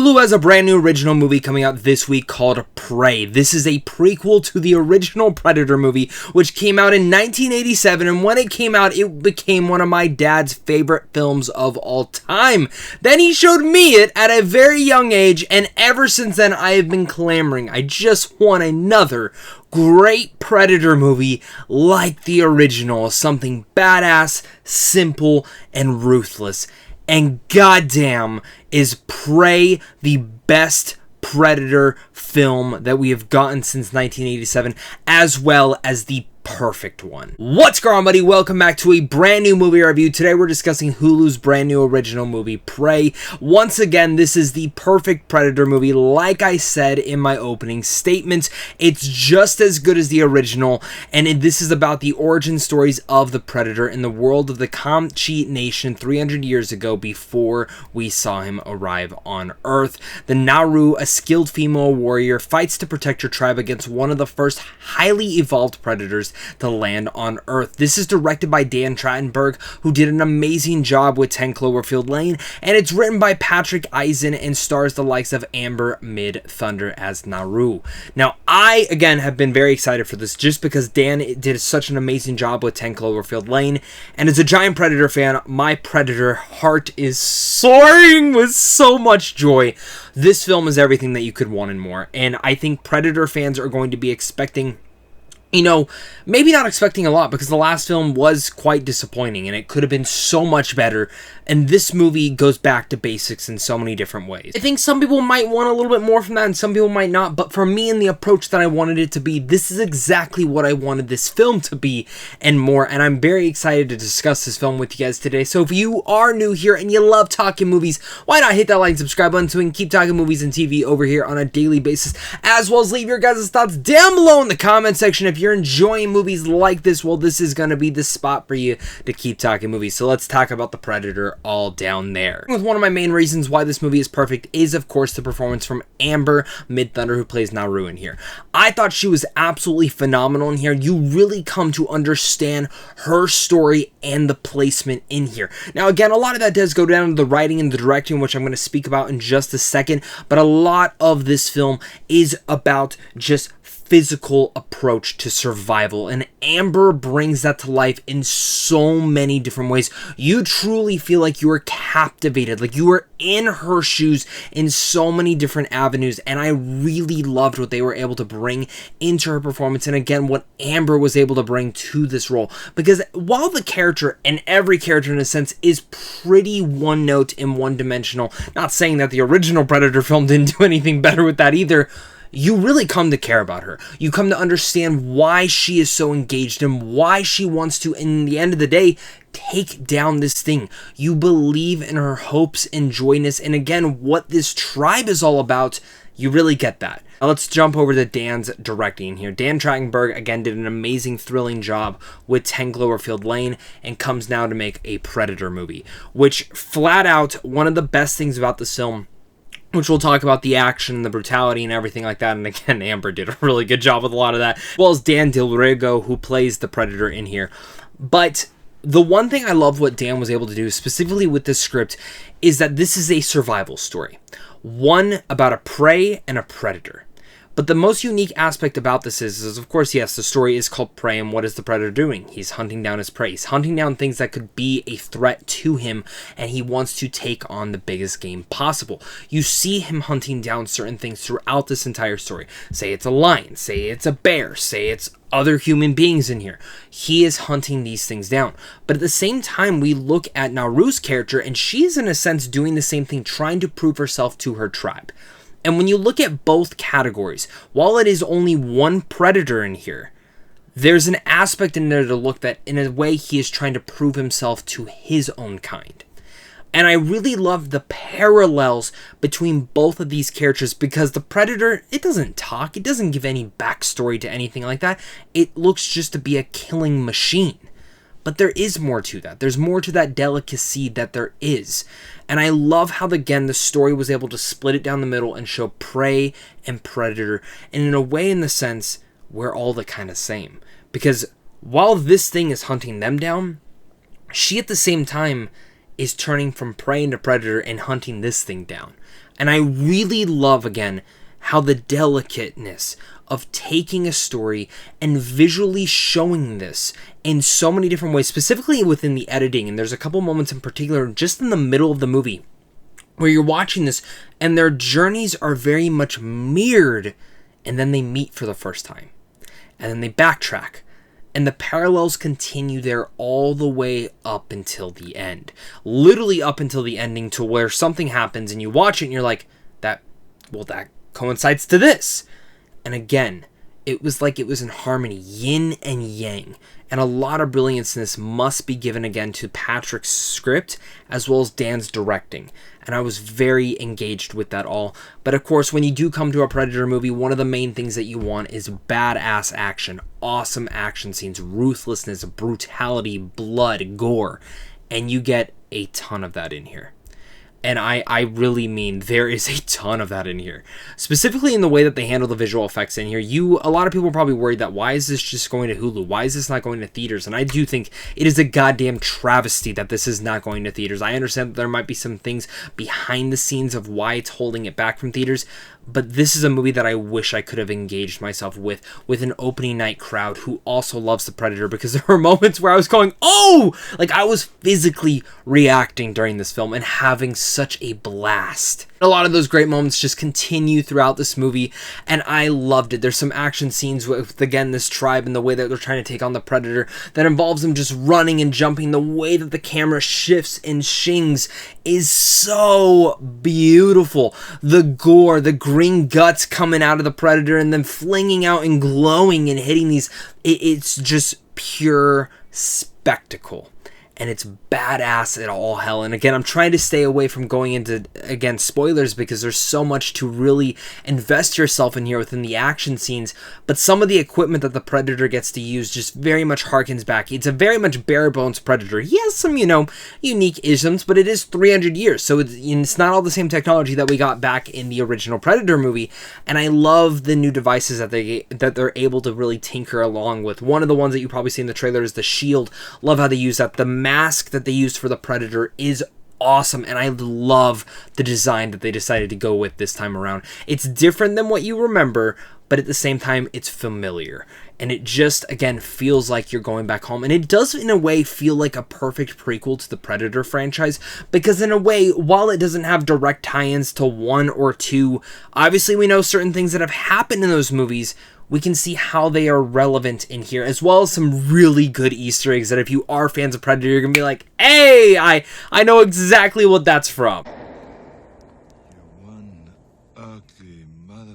Hulu has a brand new original movie coming out this week called Prey. This is a prequel to the original Predator movie, which came out in 1987, and when it came out, it became one of my dad's favorite films of all time. Then he showed me it at a very young age, and ever since then, I have been clamoring. I just want another great Predator movie like the original, something badass, simple, and ruthless. And goddamn, is Prey the best Predator film that we have gotten since 1987, as well as the perfect one. What's going on, buddy? Welcome back to a brand new movie review. Today we're discussing Hulu's brand new original movie, Prey. Once again, this is the perfect Predator movie. Like I said in my opening statement, it's just as good as the original, and this is about the origin stories of the Predator in the world of the Comanche Nation 300 years ago before we saw him arrive on Earth. The Naru, a skilled female warrior, fights to protect her tribe against one of the first highly evolved predators to land on Earth. This is directed by Dan Trachtenberg, who did an amazing job with 10 Cloverfield Lane, and it's written by Patrick Eisen and stars the likes of Amber Mid-Thunder as Naru. Now, I, again, have been very excited for this just because Dan did such an amazing job with 10 Cloverfield Lane, and as a giant Predator fan, my Predator heart is soaring with so much joy. This film is everything that you could want and more, and I think Predator fans are going to be expecting, you know, maybe not expecting a lot, because the last film was quite disappointing and it could have been so much better, and this movie goes back to basics in so many different ways. I think some people might want a little bit more from that and some people might not, but for me and the approach that I wanted it to be, this is exactly what I wanted this film to be and more, and I'm very excited to discuss this film with you guys today. So if you are new here and you love talking movies, why not hit that like and subscribe button so we can keep talking movies and TV over here on a daily basis, as well as leave your guys' thoughts down below in the comment section. If you're enjoying movies like this, well, this is going to be the spot for you to keep talking movies. So let's talk about the Predator all down there. With one of my main reasons why this movie is perfect is, of course, the performance from Amber Mid-Thunder, who plays Naru in here. I thought she was absolutely phenomenal in here. You really come to understand her story and the placement in here. Now, again, a lot of that does go down to the writing and the directing, which I'm going to speak about in just a second, but a lot of this film is about just physical approach to survival, and Amber brings that to life in so many different ways. You truly feel like you are captivated, like you are in her shoes in so many different avenues, and I really loved what they were able to bring into her performance, and again, what Amber was able to bring to this role, because while the character, and every character in a sense, is pretty one note and one dimensional, not saying that the original Predator film didn't do anything better with that either, you really come to care about her. You come to understand why she is so engaged and why she wants to, in the end of the day, take down this thing. You believe in her hopes and joyness, and again, what this tribe is all about, you really get that. Now let's jump over to Dan's directing here. Dan Trachtenberg, again, did an amazing, thrilling job with 10 Cloverfield Lane and comes now to make a Predator movie, which, flat out, one of the best things about this film, which we'll talk about the action, the brutality, and everything like that. And again, Amber did a really good job with a lot of that, as well as Dan Delrigo, who plays the Predator in here. But the one thing I love what Dan was able to do, specifically with this script, is that this is a survival story. One about a prey and a predator. But the most unique aspect about this is, of course, yes, the story is called Prey, and what is the Predator doing? He's hunting down his prey. He's hunting down things that could be a threat to him, and he wants to take on the biggest game possible. You see him hunting down certain things throughout this entire story. Say it's a lion, say it's a bear, say it's other human beings in here. He is hunting these things down. But at the same time, we look at Naru's character, and she's, in a sense, doing the same thing, trying to prove herself to her tribe. And when you look at both categories, while it is only one predator in here, there's an aspect in there to look that, in a way, he is trying to prove himself to his own kind. And I really love the parallels between both of these characters, because the Predator, it doesn't talk, it doesn't give any backstory to anything like that. It looks just to be a killing machine. But there is more to that. There's more to that delicacy that there is. And I love how, again, the story was able to split it down the middle and show prey and predator. And in a way, in the sense, we're all the kind of same. Because while this thing is hunting them down, she at the same time is turning from prey into predator and hunting this thing down. And I really love, again, how the delicateness of taking a story and visually showing this in so many different ways, specifically within the editing. And there's a couple moments in particular just in the middle of the movie where you're watching this and their journeys are very much mirrored, and then they meet for the first time. And then they backtrack. And the parallels continue there all the way up until the end. Literally up until the ending, to where something happens and you watch it and you're like, that coincides to this. And again, it was like it was in harmony, yin and yang. And a lot of brilliance in this must be given again to Patrick's script as well as Dan's directing. And I was very engaged with that all. But of course, when you do come to a Predator movie, one of the main things that you want is badass action, awesome action scenes, ruthlessness, brutality, blood, gore. And you get a ton of that in here. And I really mean there is a ton of that in here. Specifically in the way that they handle the visual effects in here. A lot of people are probably worried that why is this just going to Hulu? Why is this not going to theaters? And I do think it is a goddamn travesty that this is not going to theaters. I understand that there might be some things behind the scenes of why it's holding it back from theaters. But this is a movie that I wish I could have engaged myself with an opening night crowd who also loves the Predator, because there were moments where I was going, oh! Like, I was physically reacting during this film and having such a blast. A lot of those great moments just continue throughout this movie, and I loved it. There's some action scenes with, again, this tribe and the way that they're trying to take on the Predator that involves them just running and jumping. The way that the camera shifts and shings is so beautiful. The gore, the green guts coming out of the Predator and then flinging out and glowing and hitting these. It's just pure spectacle. And it's badass at all hell. And again, I'm trying to stay away from going into, again, spoilers, because there's so much to really invest yourself in here within the action scenes. But some of the equipment that the Predator gets to use just very much harkens back. It's a very much bare bones Predator. He has some, unique isms, but it is 300 years. So it's not all the same technology that we got back in the original Predator movie. And I love the new devices that they're able to really tinker along with. One of the ones that you probably see in the trailer is the shield. Love how they use that. The mask that they used for the Predator is awesome, and I love the design that they decided to go with this time around. It's different than what you remember, but at the same time, it's familiar. And it just, again, feels like you're going back home. And it does, in a way, feel like a perfect prequel to the Predator franchise. Because in a way, while it doesn't have direct tie-ins to 1 or 2, obviously we know certain things that have happened in those movies. We can see how they are relevant in here, as well as some really good Easter eggs that if you are fans of Predator, you're going to be like, hey, I know exactly what that's from.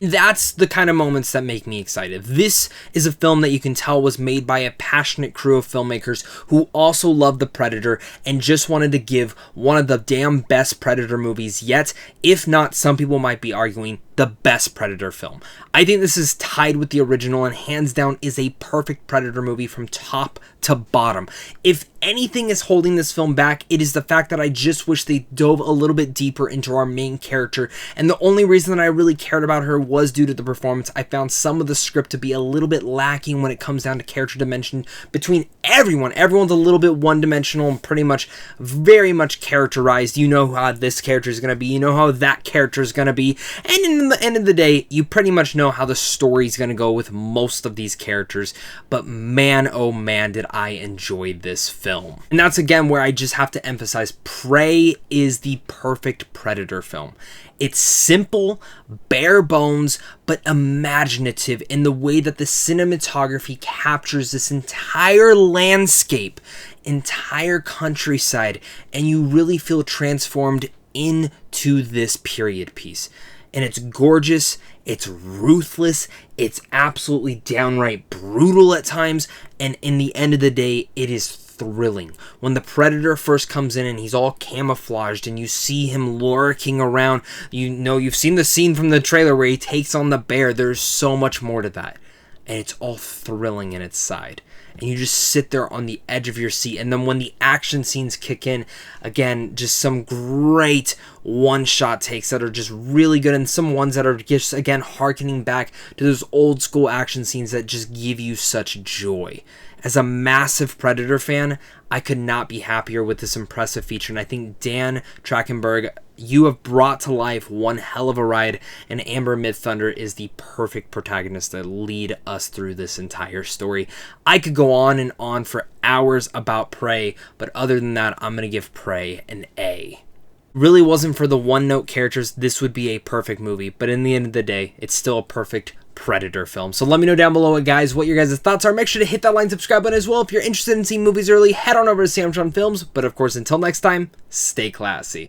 That's the kind of moments that make me excited. This is a film that you can tell was made by a passionate crew of filmmakers who also love the Predator and just wanted to give one of the damn best Predator movies yet, if not, some people might be arguing, the best Predator film. I think this is tied with the original and hands down is a perfect Predator movie from top to bottom. If anything is holding this film back, it is the fact that I just wish they dove a little bit deeper into our main character, and the only reason that I really cared about her was due to the performance. I found some of the script to be a little bit lacking when it comes down to character dimension between everyone. Everyone's a little bit one-dimensional and pretty much very much characterized. You know how this character is going to be, you know how that character is going to be, and in the end of the day, you pretty much know how the story is going to go with most of these characters. But man, oh man, did I enjoy this film. And that's again where I just have to emphasize, Prey is the perfect Predator film. It's simple, bare bones, but imaginative in the way that the cinematography captures this entire landscape, entire countryside, and you really feel transformed into this period piece. And it's gorgeous, it's ruthless, it's absolutely downright brutal at times, and in the end of the day, it is thrilling. When the Predator first comes in and he's all camouflaged and you see him lurking around, you've seen the scene from the trailer where he takes on the bear. There's so much more to that. And it's all thrilling in its side. And you just sit there on the edge of your seat. And then when the action scenes kick in, again, just some great one-shot takes that are just really good. And some ones that are just, again, harkening back to those old school action scenes that just give you such joy. As a massive Predator fan, I could not be happier with this impressive feature. And I think Dan Trachtenberg, You have brought to life one hell of a ride, and Amber Midthunder is the perfect protagonist to lead us through this entire story. I could go on and on for hours about Prey, but other than that, I'm going to give Prey an A. Really wasn't for the one-note characters, this would be a perfect movie, but in the end of the day, it's still a perfect Predator film. So let me know down below, guys, what your guys' thoughts are. Make sure to hit that like and subscribe button as well. If you're interested in seeing movies early, head on over to Samtron Films. But of course, until next time, stay classy.